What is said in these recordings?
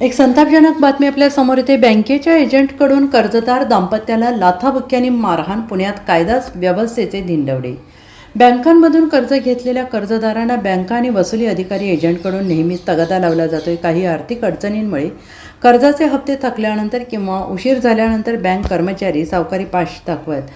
एक संतापजनक बातमी आपल्या समोर येते। बँकेच्या एजंटकडून कर्जदार दाम्पत्याला लाथाबुक्क्यांनी मारहाण। पुण्यात कायदा व्यवस्थेचे धिंडवडे। बँकांमधून कर्ज घेतलेल्या कर्जदारांना बँका आणि वसुली अधिकारी एजंटकडून नेहमीच तगादा लावला जातोय। काही आर्थिक अडचणींमुळे कर्जाचे हप्ते थकल्यानंतर किंवा उशीर झाल्यानंतर बँक कर्मचारी सावकारी पाश दाखवत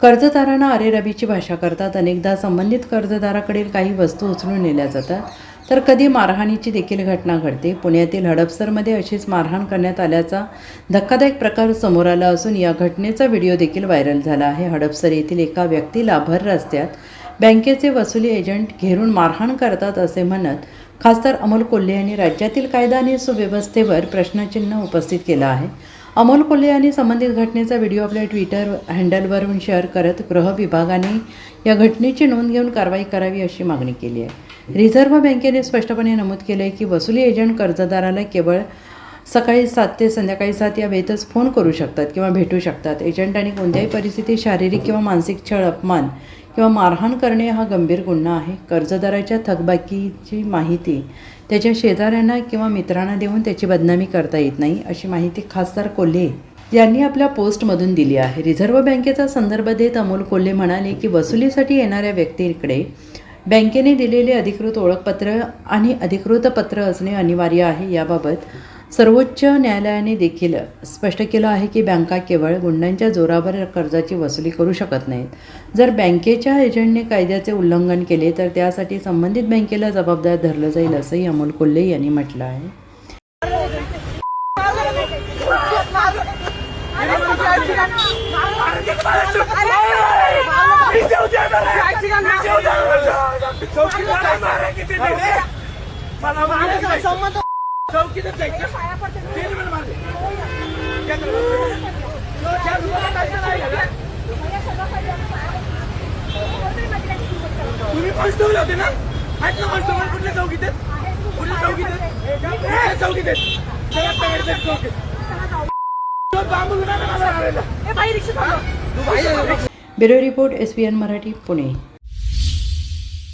कर्जदारांना अरेरावीची भाषा करतात। अनेकदा संबंधित कर्जदाराकडील काही वस्तू उचलून नेल्या जातात, तर कधी मारहाणीची देखील घटना घडते। पुण्यातील हडपसरमध्ये अशीच मारहाण करण्यात आल्याचा धक्कादायक प्रकार समोर आला असून या घटनेचा व्हिडिओ देखील व्हायरल झाला आहे। हडपसर येथील एका व्यक्तीला भर रस्त्यात बँकेचे वसुली एजंट घेरून मारहाण करतात असे म्हणत खासदार अमोल कोल्हे यांनी राज्यातील कायदा आणि सुव्यवस्थेवर प्रश्नचिन्ह उपस्थित केलं आहे। अमोल कोल्हे यांनी संबंधित घटनेचा व्हिडिओ आपल्या ट्विटर हँडलवरून शेअर करत गृह विभागाने या घटनेची नोंद घेऊन कारवाई करावी अशी मागणी केली आहे। रिझर्व्ह बँकेने स्पष्टपणे नमूद केले आहे की वसुली एजंट कर्जदाराला केवळ सकाळी 7 ते संध्याकाळी 7 या वेळेतच फोन करू शकतात किंवा भेटू शकतात। एजंटांनी कोणत्याही परिस्थितीत शारीरिक किंवा मानसिक छळ, अपमान किंवा मारहाण करणे हा गंभीर गुन्हा आहे। कर्जदाराच्या थकबाकीची माहिती त्याच्या शेजाऱ्यांना किंवा मित्रांना देऊन त्याची बदनामी करता येत नाही, अशी माहिती खासदार कोल्हे यांनी आपल्या पोस्टमधून दिली आहे। रिझर्व्ह बँकेचा संदर्भ देत अमोल कोल्हे म्हणाले की वसुलीसाठी येणाऱ्या व्यक्तीकडे बँकेने दिलेले अधिकृत ओळखपत्र आणि अधिकृत पत्र असणे अनिवार्य आहे। याबाबत सर्वोच्च न्यायालयाने देखील स्पष्ट केलं आहे की बँका केवळ गुंडांच्या जोरावर कर्जाची वसुली करू शकत नाहीत। जर बँकेच्या एजंटने कायद्याचे उल्लंघन केले तर त्यासाठी संबंधित बँकेला जबाबदार धरलं जाईल, असंही अमोल कोल्हे यांनी म्हटलं आहे। तुम्ही कॉन्स्टेबल होते ना? आहेत ना कॉन्स्टेबल? कुठल्या चौकीत आहेत? कुठल्या चौकीत आहेत? चौकीत आहेत। Bureau report SBN Marathi, Pune.